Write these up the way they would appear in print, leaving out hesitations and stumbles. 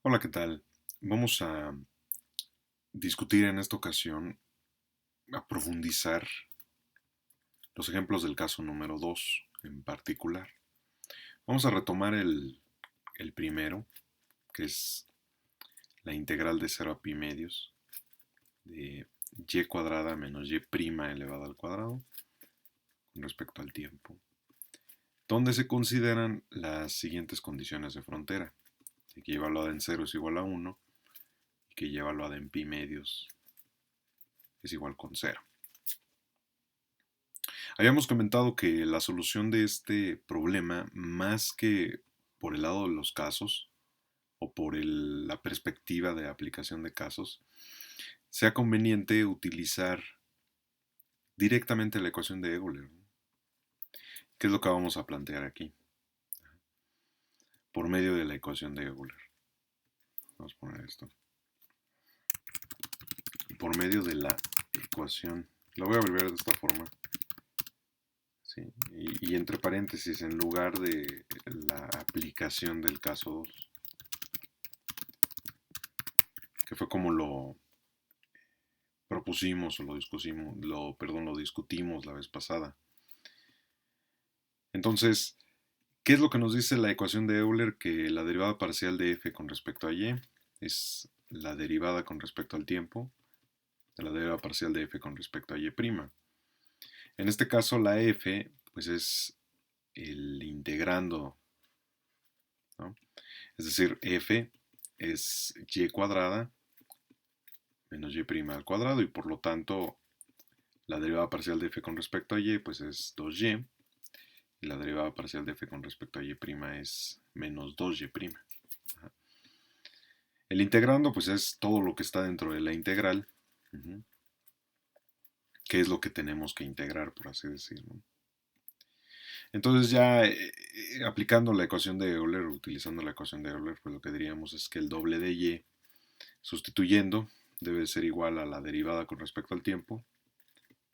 Hola, ¿qué tal? Vamos a discutir en esta ocasión, a profundizar los ejemplos del caso número 2 en particular. Vamos a retomar el primero, que es la integral de 0 a pi medios de y cuadrada menos y prima elevada al cuadrado con respecto al tiempo, donde se consideran las siguientes condiciones de frontera: que y evaluada en 0 es igual a 1 y que y evaluada en pi medios es igual con 0. Habíamos comentado que la solución de este problema, más que por el lado de los casos o por la perspectiva de aplicación de casos, sea conveniente utilizar directamente la ecuación de Euler. ¿Qué es lo que vamos a plantear aquí? Por medio de la ecuación de Euler. Vamos a poner esto. Por medio de la ecuación. La voy a abreviar de esta forma. ¿Sí? Y entre paréntesis, en lugar de la aplicación del caso 2, que fue como lo propusimos o lo discutimos la vez pasada. Entonces, ¿qué es lo que nos dice la ecuación de Euler? Que la derivada parcial de f con respecto a y es la derivada con respecto al tiempo de la derivada parcial de f con respecto a y'. En este caso, la f pues es el integrando, ¿no? Es decir, f es y cuadrada menos y' al cuadrado, y por lo tanto la derivada parcial de f con respecto a y pues es 2y, y la derivada parcial de f con respecto a y' es menos 2y'. El integrando pues es todo lo que está dentro de la integral, que es lo que tenemos que integrar, por así decirlo. Entonces ya aplicando la ecuación de Euler, utilizando la ecuación de Euler, pues lo que diríamos es que el doble de y, sustituyendo, debe ser igual a la derivada con respecto al tiempo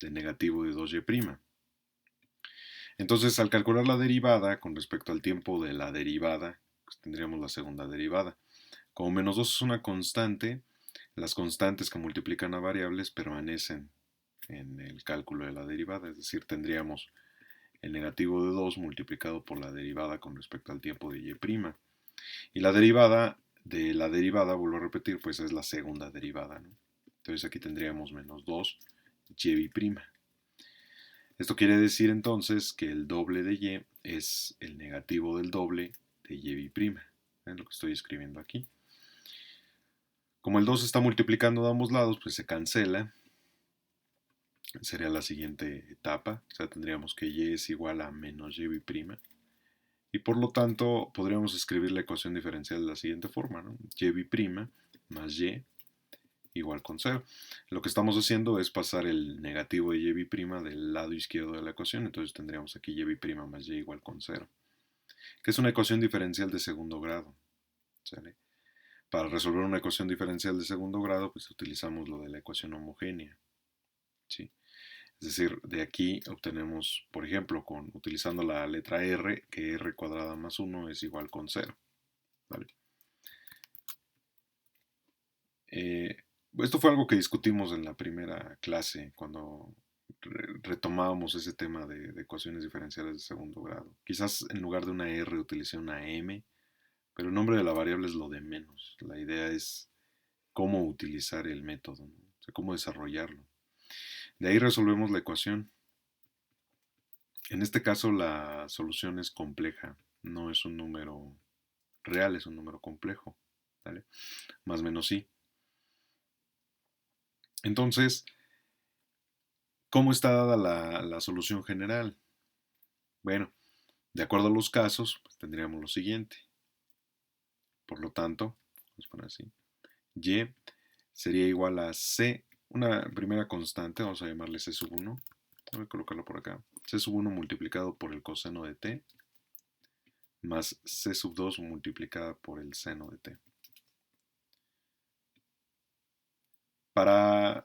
de negativo de 2y'. Entonces, al calcular la derivada con respecto al tiempo de la derivada, pues tendríamos la segunda derivada. Como menos 2 es una constante, las constantes que multiplican a variables permanecen en el cálculo de la derivada, es decir, tendríamos el negativo de 2 multiplicado por la derivada con respecto al tiempo de y'. Y la derivada, vuelvo a repetir, pues es la segunda derivada, ¿no? Entonces aquí tendríamos menos 2 y'. Esto quiere decir entonces que el doble de y es el negativo del doble de y'. Es lo que estoy escribiendo aquí. Como el 2 se está multiplicando de ambos lados, pues se cancela. Sería la siguiente etapa. O sea, tendríamos que y es igual a menos y'. Y por lo tanto, podríamos escribir la ecuación diferencial de la siguiente forma, ¿no? Y' más y igual con 0. Lo que estamos haciendo es pasar el negativo de y' del lado izquierdo de la ecuación. Entonces tendríamos aquí y' más y igual con 0, que es una ecuación diferencial de segundo grado. ¿Sale? Para resolver una ecuación diferencial de segundo grado, pues utilizamos lo de la ecuación homogénea. ¿Sí? Es decir, de aquí obtenemos, por ejemplo, utilizando la letra r, que r cuadrada más 1 es igual con 0. ¿Vale? Esto fue algo que discutimos en la primera clase, cuando retomábamos ese tema de ecuaciones diferenciales de segundo grado. Quizás en lugar de una r utilicé una m, pero el nombre de la variable es lo de menos. La idea es cómo utilizar el método, ¿no? O sea, cómo desarrollarlo. De ahí resolvemos la ecuación. En este caso la solución es compleja, no es un número real, es un número complejo. ¿Vale? Más o menos sí. Entonces, ¿cómo está dada la solución general? Bueno, de acuerdo a los casos, pues tendríamos lo siguiente. Por lo tanto, vamos a poner así. Y sería igual a C, una primera constante, vamos a llamarle C sub 1. Voy a colocarlo por acá. C sub 1 multiplicado por el coseno de t, más C sub 2 multiplicada por el seno de t. Para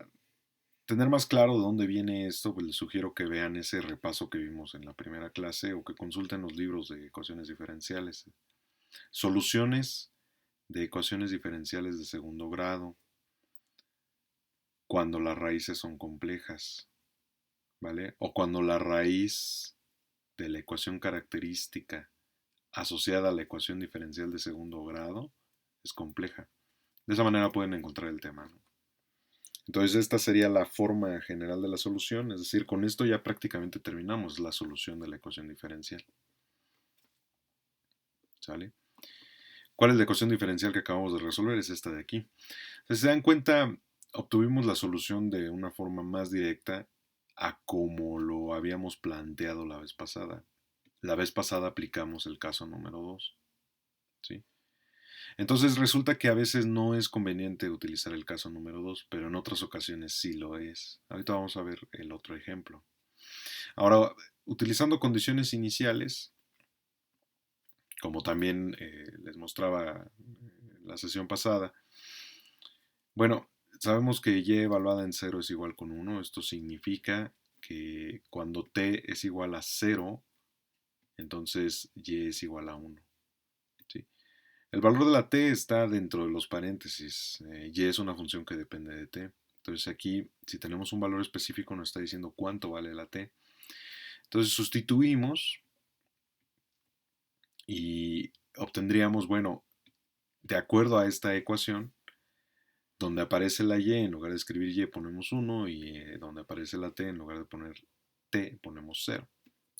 tener más claro de dónde viene esto, pues les sugiero que vean ese repaso que vimos en la primera clase o que consulten los libros de ecuaciones diferenciales. Soluciones de ecuaciones diferenciales de segundo grado cuando las raíces son complejas, ¿vale? O cuando la raíz de la ecuación característica asociada a la ecuación diferencial de segundo grado es compleja. De esa manera pueden encontrar el tema, ¿no? Entonces esta sería la forma general de la solución, es decir, con esto ya prácticamente terminamos la solución de la ecuación diferencial. ¿Sale? ¿Cuál es la ecuación diferencial que acabamos de resolver? Es esta de aquí. Si se dan cuenta, obtuvimos la solución de una forma más directa a como lo habíamos planteado la vez pasada. La vez pasada aplicamos el caso número 2. ¿Sí? Entonces resulta que a veces no es conveniente utilizar el caso número 2, pero en otras ocasiones sí lo es. Ahorita vamos a ver el otro ejemplo. Ahora, utilizando condiciones iniciales, como también les mostraba en la sesión pasada, bueno, sabemos que y evaluada en 0 es igual con 1. Esto significa que cuando t es igual a 0, entonces y es igual a 1. ¿Sí? El valor de la t está dentro de los paréntesis. Y es una función que depende de t. Entonces aquí, si tenemos un valor específico, nos está diciendo cuánto vale la t. Entonces sustituimos y obtendríamos, bueno, de acuerdo a esta ecuación, donde aparece la y, en lugar de escribir y ponemos 1, y donde aparece la t, en lugar de poner t, ponemos 0.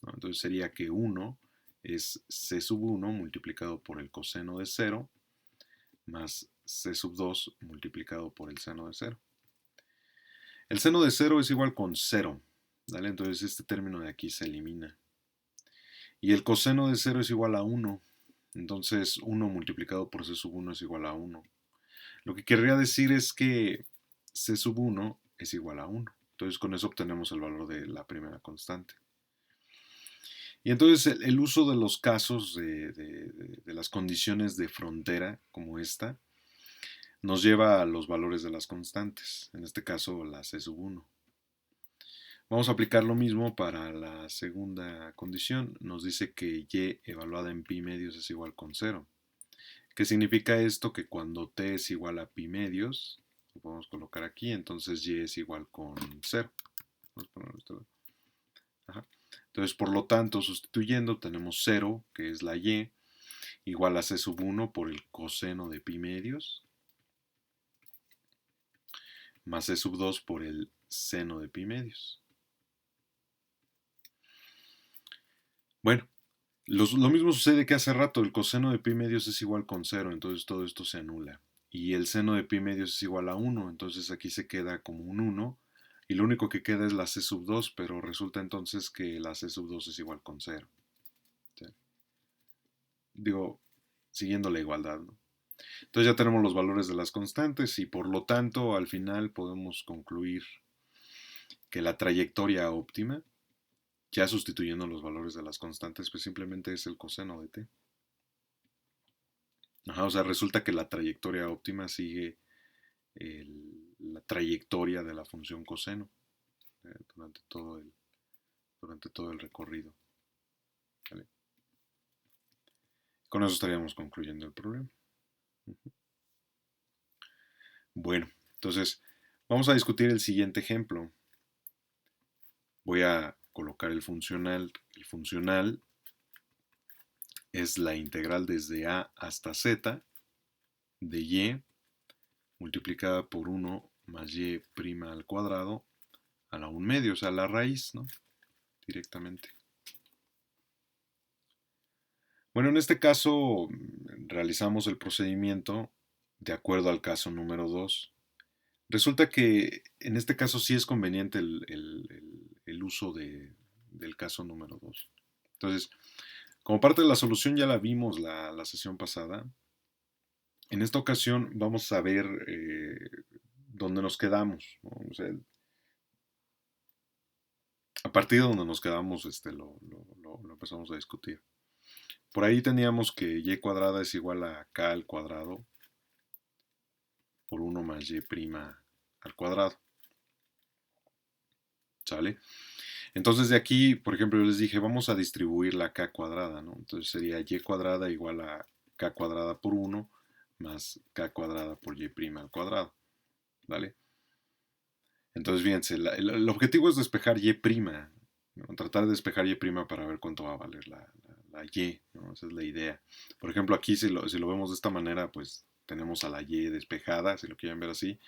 ¿No? Entonces sería que 1 es c sub 1 multiplicado por el coseno de 0 más c sub 2 multiplicado por el seno de 0. El seno de 0 es igual con 0. ¿Vale? Entonces este término de aquí se elimina. Y el coseno de 0 es igual a 1. Entonces 1 multiplicado por c sub 1 es igual a 1. Lo que querría decir es que c sub 1 es igual a 1. Entonces con eso obtenemos el valor de la primera constante. Y entonces el uso de los casos de las condiciones de frontera como esta nos lleva a los valores de las constantes, en este caso la c sub 1. Vamos a aplicar lo mismo para la segunda condición. Nos dice que y evaluada en pi medios es igual con 0. ¿Qué significa esto? Que cuando t es igual a pi medios, lo podemos colocar aquí, entonces y es igual con 0. Vamos a ponerlo esto. Ajá. Entonces, por lo tanto, sustituyendo, tenemos 0, que es la y, igual a c sub 1 por el coseno de pi medios, más c sub 2 por el seno de pi medios. Bueno, lo mismo sucede que hace rato, el coseno de pi medios es igual con 0, entonces todo esto se anula. Y el seno de pi medios es igual a 1, entonces aquí se queda como un 1, y lo único que queda es la c sub 2, pero resulta entonces que la c sub 2 es igual con 0. ¿Sí? Digo, siguiendo la igualdad, ¿no? Entonces ya tenemos los valores de las constantes y por lo tanto al final podemos concluir que la trayectoria óptima, ya sustituyendo los valores de las constantes, pues simplemente es el coseno de t. Ajá, o sea, resulta que la trayectoria óptima sigue la trayectoria de la función coseno durante, durante todo el recorrido. ¿Vale? Con eso estaríamos concluyendo el problema. Bueno, entonces vamos a discutir el siguiente ejemplo. Voy a colocar el funcional. El funcional es la integral desde a hasta z de y multiplicada por 1 más y' al cuadrado a la 1 medio, o sea, la raíz, ¿no? Directamente. Bueno, en este caso realizamos el procedimiento de acuerdo al caso número 2. Resulta que en este caso sí es conveniente el uso del caso número 2. Entonces, como parte de la solución ya la vimos la sesión pasada. En esta ocasión vamos a ver dónde nos quedamos, ¿no? O sea, a partir de donde nos quedamos lo empezamos a discutir. Por ahí teníamos que y cuadrada es igual a k al cuadrado por 1 más y' al cuadrado. ¿Sale? Entonces de aquí, por ejemplo, yo les dije, vamos a distribuir la k cuadrada, ¿no? Entonces sería y cuadrada igual a k cuadrada por 1 más k cuadrada por y' al cuadrado, ¿vale? Entonces, fíjense, el objetivo es despejar y', ¿no? Tratar de despejar y' para ver cuánto va a valer la y, ¿no? Esa es la idea. Por ejemplo, aquí si lo vemos de esta manera, pues tenemos a la y despejada, si lo quieren ver así,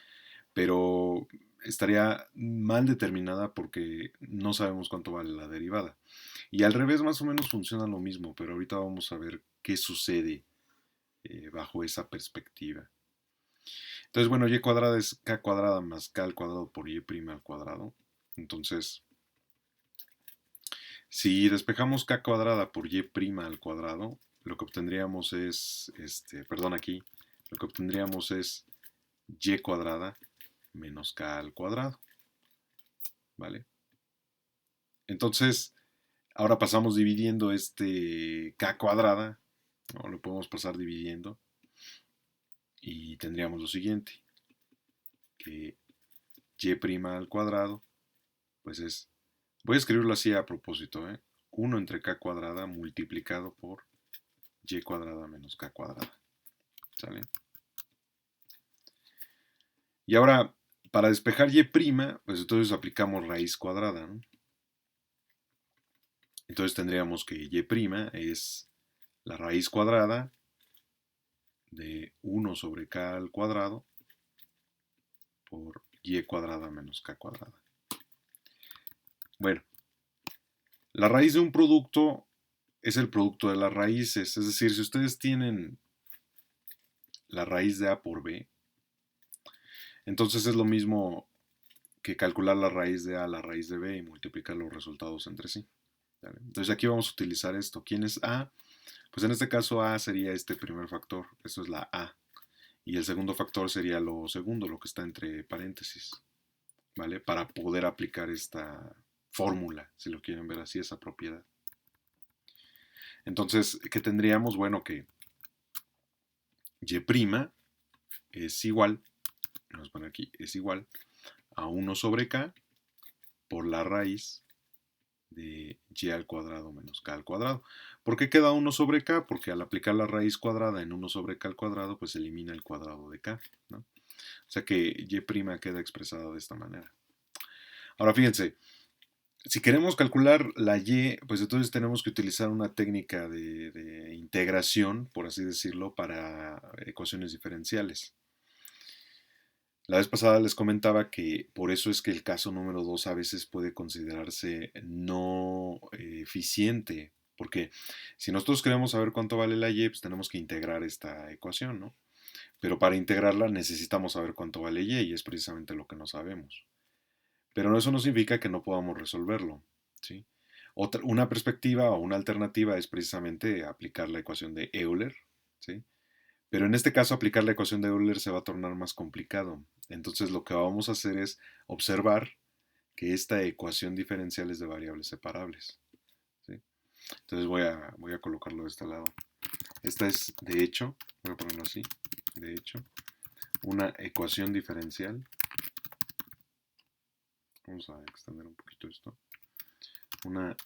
pero estaría mal determinada porque no sabemos cuánto vale la derivada. Y al revés más o menos funciona lo mismo, pero ahorita vamos a ver qué sucede bajo esa perspectiva. Entonces, bueno, y cuadrada es k cuadrada más k al cuadrado por y' al cuadrado. Entonces, si despejamos k cuadrada por y' al cuadrado, lo que obtendríamos es, perdón, aquí, lo que obtendríamos es y cuadrada menos k al cuadrado, ¿vale? Entonces, ahora pasamos dividiendo este k cuadrada, ¿no? Lo podemos pasar dividiendo y tendríamos lo siguiente, que y' al cuadrado, pues es, voy a escribirlo así a propósito, 1 entre k cuadrada multiplicado por y cuadrada menos k cuadrada, ¿sale? Y ahora, para despejar y', pues entonces aplicamos raíz cuadrada, ¿no? Entonces tendríamos que y' es la raíz cuadrada de 1 sobre k al cuadrado por y cuadrada menos k cuadrada. Bueno, la raíz de un producto es el producto de las raíces, es decir, si ustedes tienen la raíz de a por b, entonces es lo mismo que calcular la raíz de a a la raíz de b y multiplicar los resultados entre sí. ¿Vale? Entonces aquí vamos a utilizar esto. ¿Quién es a? Pues en este caso a sería este primer factor, esto es la a. Y el segundo factor sería lo segundo, lo que está entre paréntesis, ¿vale? Para poder aplicar esta fórmula, si lo quieren ver así, esa propiedad. Entonces, ¿qué tendríamos? Bueno, que y' es igual, vamos a poner aquí, es igual a 1 sobre k por la raíz de y al cuadrado menos k al cuadrado. ¿Por qué queda 1 sobre k? Porque al aplicar la raíz cuadrada en 1 sobre k al cuadrado, pues elimina el cuadrado de k, ¿no? O sea que y' queda expresada de esta manera. Ahora fíjense, si queremos calcular la y, pues entonces tenemos que utilizar una técnica de integración, por así decirlo, para ecuaciones diferenciales. La vez pasada les comentaba que por eso es que el caso número 2 a veces puede considerarse no eficiente, porque si nosotros queremos saber cuánto vale la y, pues tenemos que integrar esta ecuación, ¿no? Pero para integrarla necesitamos saber cuánto vale y es precisamente lo que no sabemos. Pero eso no significa que no podamos resolverlo, ¿sí? Una perspectiva o una alternativa es precisamente aplicar la ecuación de Euler, ¿sí? Pero en este caso aplicar la ecuación de Euler se va a tornar más complicado. Entonces lo que vamos a hacer es observar que esta ecuación diferencial es de variables separables, ¿sí? Entonces voy a colocarlo de este lado. Esta es, de hecho, voy a ponerlo así, de hecho, una ecuación diferencial. Vamos a extender un poquito esto. Una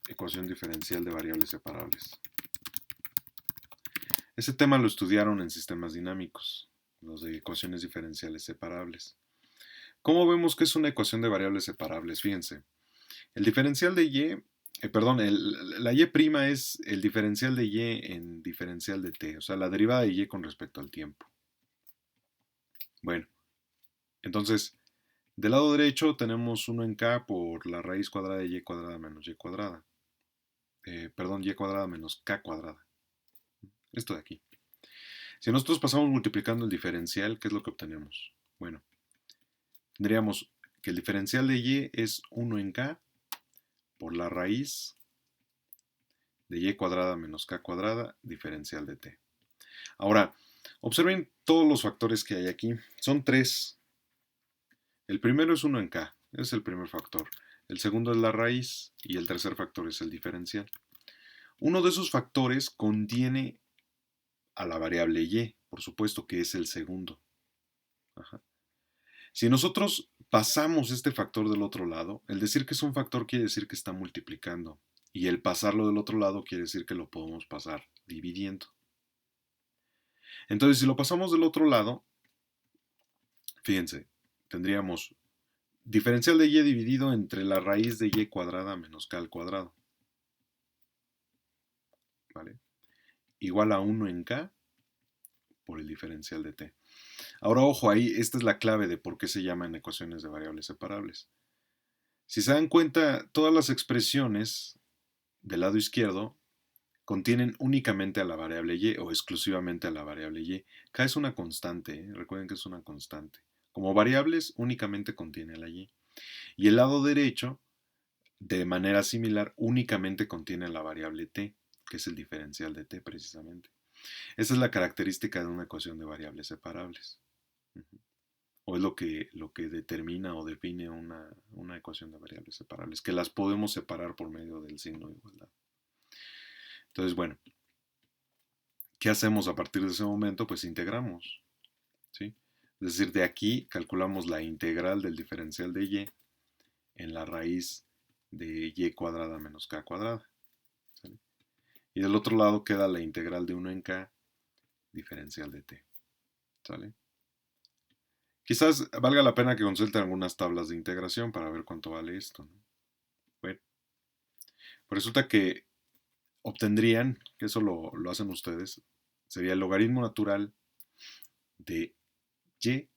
ecuación diferencial de variables separables. Ese tema lo estudiaron en sistemas dinámicos, los de ecuaciones diferenciales separables. ¿Cómo vemos que es una ecuación de variables separables? Fíjense, el diferencial de la y' es el diferencial de y en diferencial de t, o sea, la derivada de y con respecto al tiempo. Bueno, entonces, del lado derecho tenemos 1 en k por la raíz cuadrada de y cuadrada menos y cuadrada. Y cuadrada menos k cuadrada. Esto de aquí. Si nosotros pasamos multiplicando el diferencial, ¿qué es lo que obtenemos? Bueno, tendríamos que el diferencial de y es 1 en k por la raíz de y cuadrada menos k cuadrada diferencial de t. Ahora, observen todos los factores que hay aquí. Son 3. El primero es 1 en k, es el primer factor. El segundo es la raíz y el tercer factor es el diferencial. Uno de esos factores contiene a la variable y, por supuesto que es el segundo. Ajá. Si nosotros pasamos este factor del otro lado, el decir que es un factor quiere decir que está multiplicando. Y el pasarlo del otro lado quiere decir que lo podemos pasar dividiendo. Entonces, si lo pasamos del otro lado, fíjense, tendríamos diferencial de y dividido entre la raíz de y cuadrada menos k al cuadrado, ¿vale? Igual a 1 en k por el diferencial de t. Ahora, ojo, ahí esta es la clave de por qué se llaman ecuaciones de variables separables. Si se dan cuenta, todas las expresiones del lado izquierdo contienen únicamente a la variable y o exclusivamente a la variable y. K es una constante, ¿eh? Recuerden que es una constante. Como variables únicamente contiene a la y. Y el lado derecho, de manera similar, únicamente contiene la variable t, que es el diferencial de t precisamente. Esa es la característica de una ecuación de variables separables. O es lo que determina o define una ecuación de variables separables, que las podemos separar por medio del signo de igualdad. Entonces, bueno, ¿qué hacemos a partir de ese momento? Pues integramos, ¿sí? Es decir, de aquí calculamos la integral del diferencial de y en la raíz de y cuadrada menos k cuadrada, ¿sale? Y del otro lado queda la integral de 1 en k diferencial de t, ¿sale? Quizás valga la pena que consulten algunas tablas de integración para ver cuánto vale esto, ¿no? Bueno, pues resulta que obtendrían, que eso lo hacen ustedes, sería el logaritmo natural de y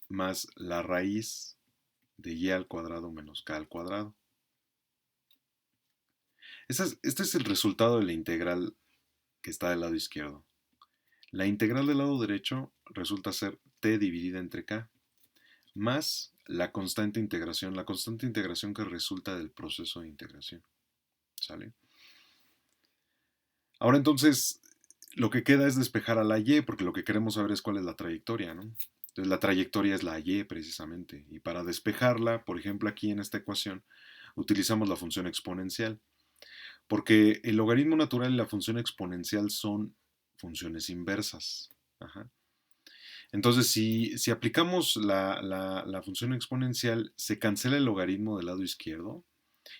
más la raíz de y al cuadrado menos k al cuadrado. Este es el resultado de la integral que está del lado izquierdo. La integral del lado derecho resulta ser t dividida entre k, más la constante integración que resulta del proceso de integración. ¿Sale? Ahora entonces, lo que queda es despejar a la y, porque lo que queremos saber es cuál es la trayectoria, ¿no? Entonces la trayectoria es la y precisamente. Y para despejarla, por ejemplo aquí en esta ecuación, utilizamos la función exponencial. Porque el logaritmo natural y la función exponencial son funciones inversas. Ajá. Entonces, si aplicamos la función exponencial, se cancela el logaritmo del lado izquierdo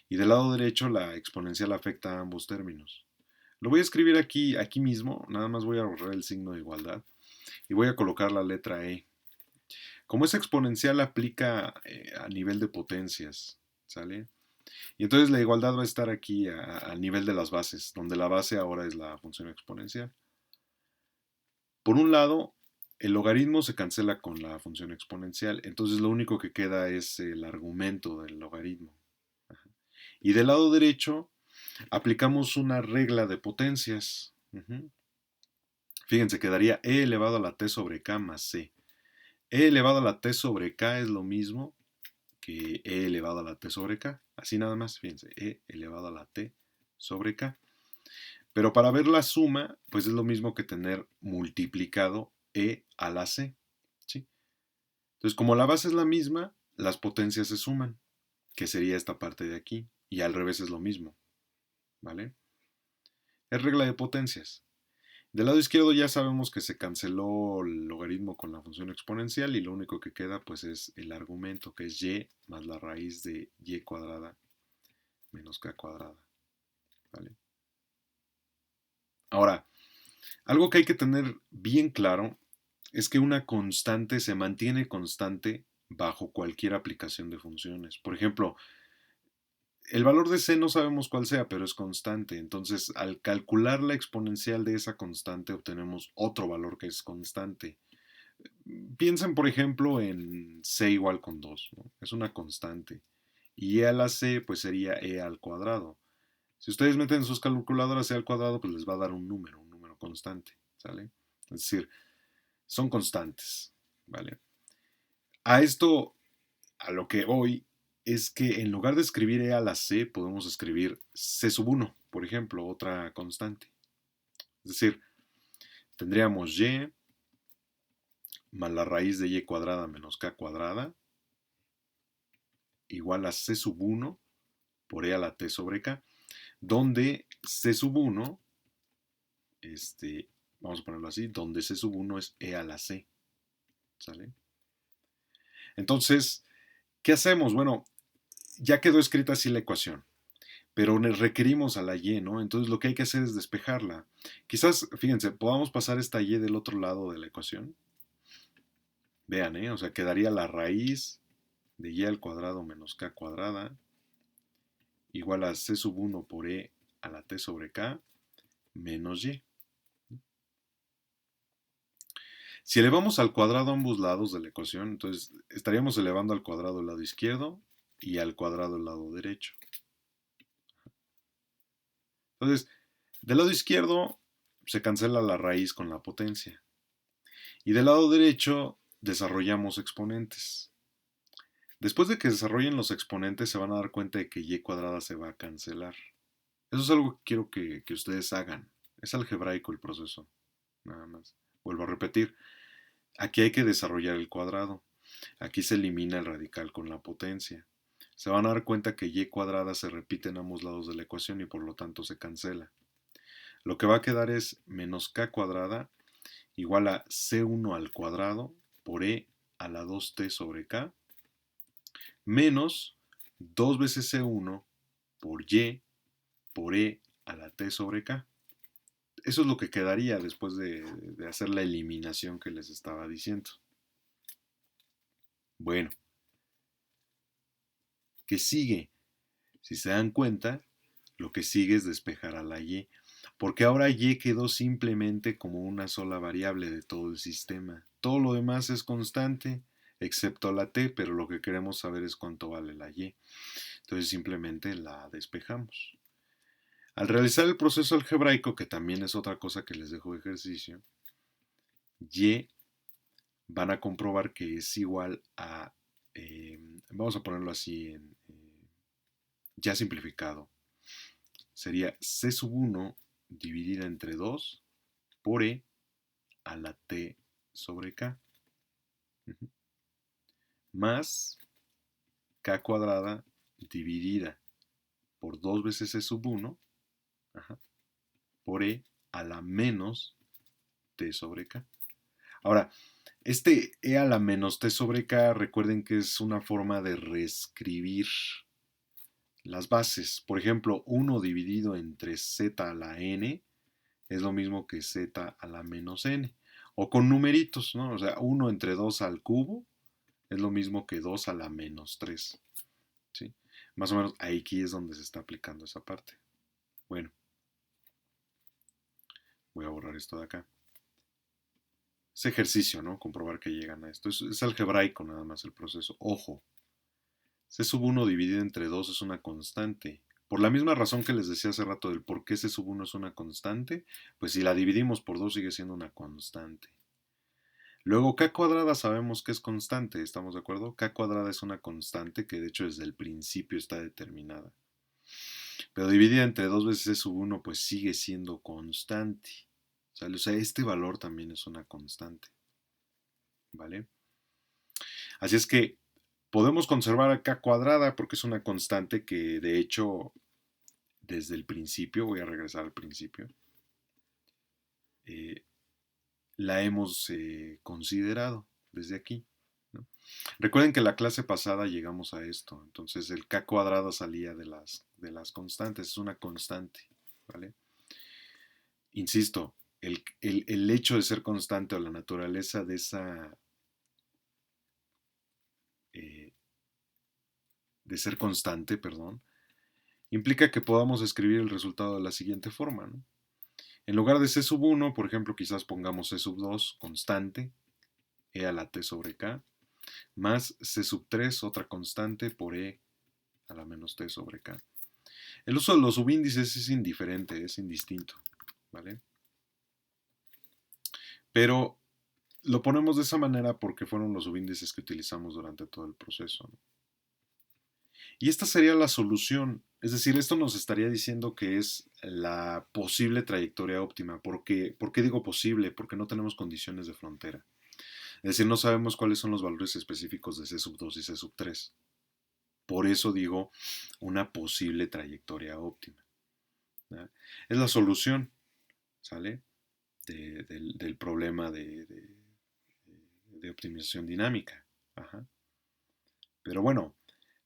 y del lado derecho la exponencial afecta a ambos términos. Lo voy a escribir aquí mismo, nada más voy a borrar el signo de igualdad y voy a colocar la letra E. Como es exponencial, aplica a nivel de potencias, ¿sale? Y entonces la igualdad va a estar aquí al nivel de las bases, donde la base ahora es la función exponencial. Por un lado, el logaritmo se cancela con la función exponencial, entonces lo único que queda es el argumento del logaritmo. Y del lado derecho, aplicamos una regla de potencias. Fíjense, quedaría e elevado a la t sobre k más c. E elevado a la t sobre k es lo mismo que e elevado a la t sobre k. Así nada más, fíjense, e elevado a la t sobre k. Pero para ver la suma, pues es lo mismo que tener multiplicado e a la c. ¿Sí? Entonces, como la base es la misma, las potencias se suman, que sería esta parte de aquí. Y al revés es lo mismo. ¿Vale? Es regla de potencias. Del lado izquierdo ya sabemos que se canceló el logaritmo con la función exponencial y lo único que queda pues es el argumento, que es y más la raíz de y cuadrada menos k cuadrada. ¿Vale? Ahora, algo que hay que tener bien claro es que una constante se mantiene constante bajo cualquier aplicación de funciones. Por ejemplo, el valor de c no sabemos cuál sea, pero es constante. Entonces, al calcular la exponencial de esa constante, obtenemos otro valor que es constante. Piensen, por ejemplo, en c igual con 2, ¿no? Es una constante. Y e a la c, pues sería e al cuadrado. Si ustedes meten en sus calculadoras e al cuadrado, pues les va a dar un número constante, ¿sale? Es decir, son constantes, ¿vale? A esto, a lo que voy, es que en lugar de escribir e a la c, podemos escribir c sub 1, por ejemplo, otra constante. Es decir, tendríamos y más la raíz de y cuadrada menos k cuadrada igual a c sub 1 por e a la t sobre k, donde c sub 1, vamos a ponerlo así, donde c sub 1 es e a la c, ¿sale? Entonces, ¿qué hacemos? Bueno, ya quedó escrita así la ecuación. pero requerimos a la y, ¿no? Entonces lo que hay que hacer es despejarla. Quizás, fíjense, podamos pasar esta y del otro lado de la ecuación. Vean, ¿eh? O sea, quedaría la raíz de y al cuadrado menos k cuadrada igual a c sub 1 por e a la t sobre k menos y. Si elevamos al cuadrado ambos lados de la ecuación, entonces estaríamos elevando al cuadrado el lado izquierdo y al cuadrado el lado derecho. Entonces, del lado izquierdo se cancela la raíz con la potencia. Y del lado derecho desarrollamos exponentes. Después de que desarrollen los exponentes se van a dar cuenta de que y cuadrada se va a cancelar. Eso es algo que quiero que ustedes hagan. Es algebraico el proceso, nada más. Vuelvo a repetir, aquí hay que desarrollar el cuadrado. Aquí se elimina el radical con la potencia. Se van a dar cuenta que y cuadrada se repite en ambos lados de la ecuación y por lo tanto se cancela. Lo que va a quedar es menos k cuadrada igual a c1 al cuadrado por e a la 2t sobre k menos 2 veces c1 por e a la t sobre k. Eso es lo que quedaría después de hacer la eliminación que les estaba diciendo. Bueno, ¿qué sigue? Si se dan cuenta, lo que sigue es despejar a la y, porque ahora y quedó simplemente como una sola variable de todo el sistema. Todo lo demás es constante, excepto la t, pero lo que queremos saber es cuánto vale la y. Entonces simplemente la despejamos. Al realizar el proceso algebraico, que también es otra cosa que les dejo de ejercicio, y van a comprobar que es igual a, vamos a ponerlo así, ya simplificado, sería c sub 1 dividida entre 2 por e a la t sobre k, más k cuadrada dividida por 2 veces c sub 1 por e a la menos t sobre k. Ahora, este e a la menos t sobre k, recuerden que es una forma de reescribir las bases. Por ejemplo, 1 dividido entre z a la n es lo mismo que z a la menos n. O con numeritos, ¿no? O sea, 1 entre 2 al cubo es lo mismo que 2 a la menos 3. ¿Sí? Más o menos aquí es donde se está aplicando esa parte. Bueno, voy a borrar esto de acá. Es ejercicio, ¿no? Comprobar que llegan a esto. Es algebraico nada más el proceso. Ojo, c sub 1 dividido entre 2 es una constante. Por la misma razón que les decía hace rato del por qué c sub 1 es una constante, pues si la dividimos por 2 sigue siendo una constante. Luego k cuadrada sabemos que es constante, ¿estamos de acuerdo? K cuadrada es una constante que de hecho desde el principio está determinada. Pero dividida entre 2 veces c sub 1 pues sigue siendo constante. ¿Sale? O sea, este valor también es una constante. ¿Vale? Así es que podemos conservar a k cuadrada porque es una constante que de hecho desde el principio, voy a regresar al principio, eh, la hemos considerado desde aquí. ¿No? Recuerden que la clase pasada llegamos a esto, entonces el k cuadrado salía de las constantes, es una constante. ¿Vale? Insisto, el hecho de ser constante o la naturaleza de esa eh, de ser constante, perdón, implica que podamos escribir el resultado de la siguiente forma. ¿No? En lugar de c sub 1, por ejemplo, quizás pongamos c sub 2, constante, e a la t sobre k, más c sub 3, otra constante, por e a la menos t sobre k. El uso de los subíndices es indiferente, es indistinto, ¿vale? Pero lo ponemos de esa manera porque fueron los subíndices que utilizamos durante todo el proceso. ¿No? Y esta sería la solución. Es decir, esto nos estaría diciendo que es la posible trayectoria óptima. ¿Por qué digo posible? Porque no tenemos condiciones de frontera. Es decir, no sabemos cuáles son los valores específicos de C sub 2 y C sub 3. Por eso digo una posible trayectoria óptima. ¿Ya? Es la solución, ¿sale? Del problema de optimización dinámica. Ajá. Pero bueno,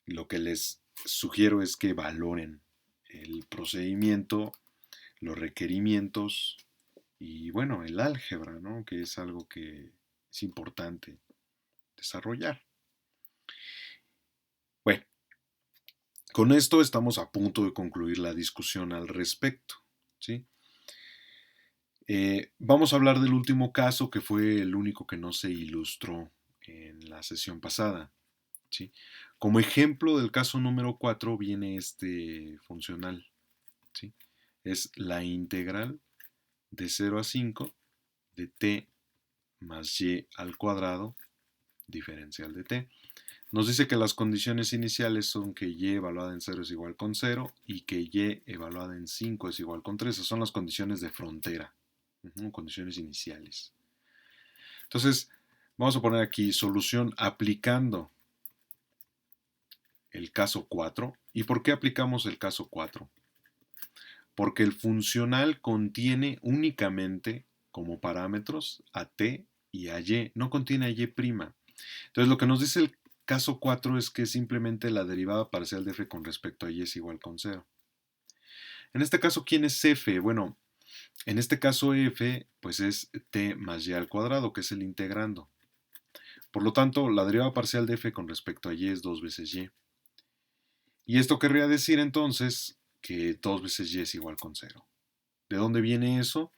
lo que les sugiero es que valoren el procedimiento, los requerimientos y bueno, el álgebra, ¿no? Que es algo que es importante desarrollar. Bueno, con esto estamos a punto de concluir la discusión al respecto, ¿sí? Vamos a hablar del último caso que fue el único que no se ilustró en la sesión pasada, ¿sí? Como ejemplo del caso número 4 viene este funcional, ¿sí? Es la integral de 0 a 5 de t más y al cuadrado diferencial de t. Nos dice que las condiciones iniciales son que y evaluada en 0 es igual con 0 y que y evaluada en 5 es igual con 3. Esas son las condiciones de frontera, condiciones iniciales. Entonces, vamos a poner aquí solución aplicando el caso 4. ¿Y por qué aplicamos el caso 4? Porque el funcional contiene únicamente como parámetros a t y a y, no contiene a y'. Entonces lo que nos dice el caso 4 es que simplemente la derivada parcial de f con respecto a y es igual con 0. En este caso, ¿quién es f? Bueno, en este caso f pues es t más y al cuadrado, que es el integrando. Por lo tanto, la derivada parcial de f con respecto a y es 2 veces y. Y esto querría decir entonces que 2 veces y es igual con 0. ¿De dónde viene eso?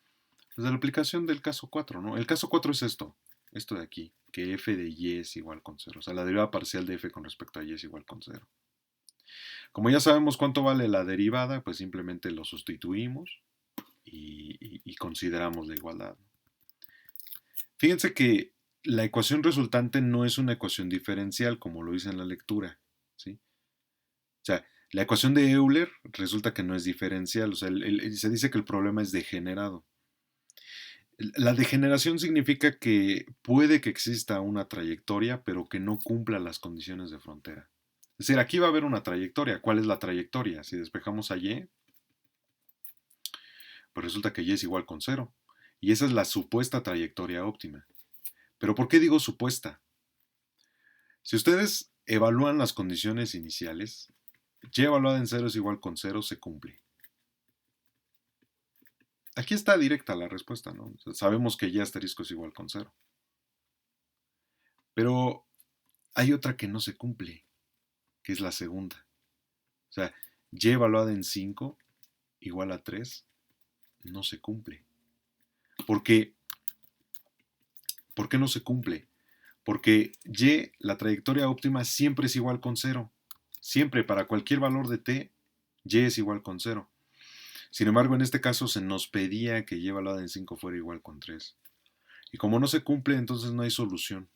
Pues de la aplicación del caso 4, ¿no? El caso 4 es esto de aquí, que f de y es igual con 0. O sea, la derivada parcial de f con respecto a y es igual con 0. Como ya sabemos cuánto vale la derivada, pues simplemente lo sustituimos y consideramos la igualdad. Fíjense que la ecuación resultante no es una ecuación diferencial, como lo hice en la lectura, ¿sí? O sea, la ecuación de Euler resulta que no es diferencial, o sea, se dice que el problema es degenerado. La degeneración significa que puede que exista una trayectoria, pero que no cumpla las condiciones de frontera. Es decir, aquí va a haber una trayectoria. ¿Cuál es la trayectoria? Si despejamos a y, pues resulta que y es igual con 0. Y esa es la supuesta trayectoria óptima. ¿Pero por qué digo supuesta? Si ustedes evalúan las condiciones iniciales, y evaluada en 0 es igual con 0 se cumple. Aquí está directa la respuesta, ¿no? O sea, sabemos que y asterisco es igual con 0. Pero hay otra que no se cumple, que es la segunda. O sea, y evaluada en 5 igual a 3 no se cumple. ¿Por qué? ¿Por qué no se cumple? Porque y, la trayectoria óptima, siempre es igual con 0. Siempre, para cualquier valor de t, y es igual con 0. Sin embargo, en este caso se nos pedía que y evaluada en 5 fuera igual con 3. Y como no se cumple, entonces no hay solución.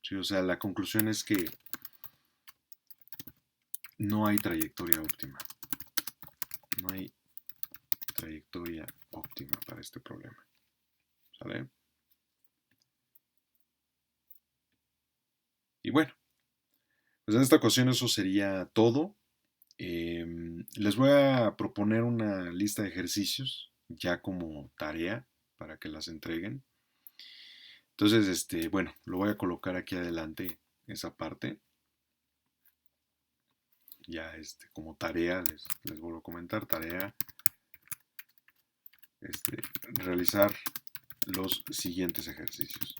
¿Sí? O sea, la conclusión es que no hay trayectoria óptima. No hay trayectoria óptima para este problema. ¿Sale? Y bueno, pues en esta ocasión eso sería todo. Les voy a proponer una lista de ejercicios ya como tarea para que las entreguen. Entonces, bueno, lo voy a colocar aquí adelante, esa parte. Ya como tarea, les vuelvo a comentar, tarea, realizar los siguientes ejercicios.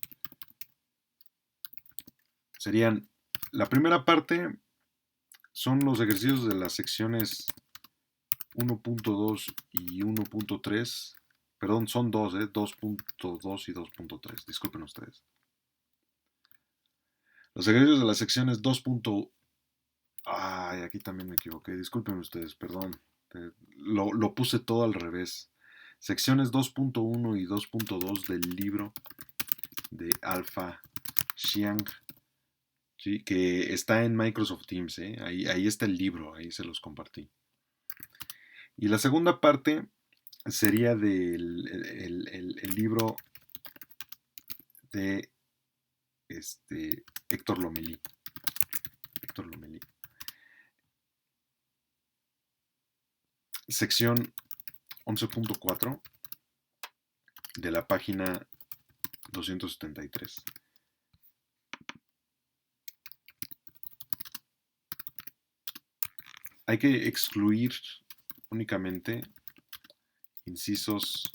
Serían, la primera parte son los ejercicios de las secciones 1.2 y 1.3. Perdón, son dos, 2.2 y 2.3. Disculpen ustedes. Los ejercicios de las secciones 2. Ay, aquí también me equivoqué. Disculpen ustedes, perdón. Lo puse todo al revés. Secciones 2.1 y 2.2 del libro de Alpha Xiang, ¿sí? Que está en Microsoft Teams. Ahí está el libro, ahí se los compartí. Y la segunda parte sería del el libro de Héctor Lomelí. Héctor Lomelí. Sección 11.4 de la página 273. Hay que excluir únicamente incisos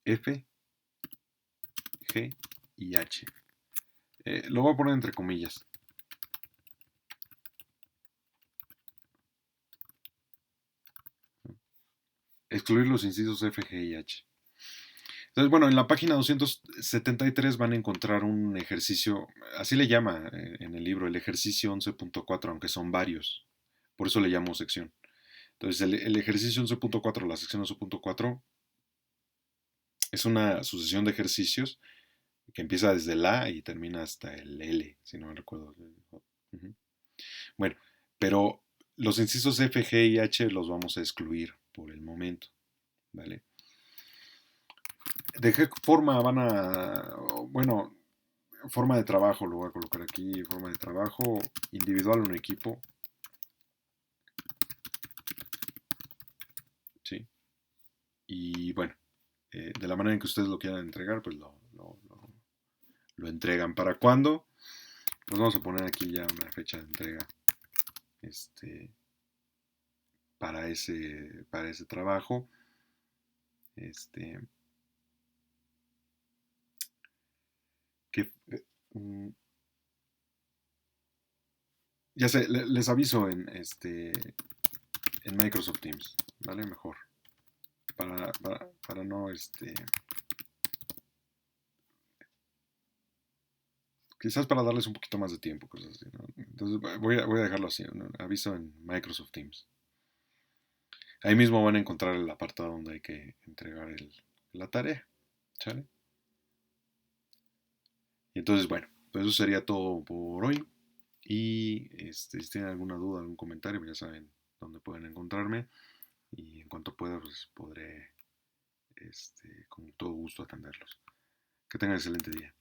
F, G y H. Lo voy a poner entre comillas. Excluir los incisos F, G y H. Entonces, bueno, en la página 273 van a encontrar un ejercicio, así le llama en el libro, el ejercicio 11.4, aunque son varios. Por eso le llamo sección. Entonces, el ejercicio 11.4, la sección 11.4, es una sucesión de ejercicios que empieza desde el A y termina hasta el L, si no me recuerdo. Ujú. Bueno, pero los incisos F, G y H los vamos a excluir por el momento, ¿vale? ¿De qué forma van a, bueno, forma de trabajo, lo voy a colocar aquí, forma de trabajo individual o en equipo, ¿sí? Y bueno, de la manera en que ustedes lo quieran entregar, pues lo entregan. ¿Para cuándo? Pues vamos a poner aquí ya una fecha de entrega este, para ese trabajo. Este, que, mm, ya sé, les aviso en Microsoft Teams, ¿vale? Mejor. Para no, quizás para darles un poquito más de tiempo, cosas así, ¿no? Entonces voy a dejarlo así, ¿no? Aviso en Microsoft Teams. Ahí mismo van a encontrar el apartado donde hay que entregar la tarea, ¿sale? Y entonces, bueno, pues eso sería todo por hoy. Y si tienen alguna duda, algún comentario, pues ya saben dónde pueden encontrarme. Y en cuanto pueda, pues podré, con todo gusto atenderlos. Que tengan excelente día.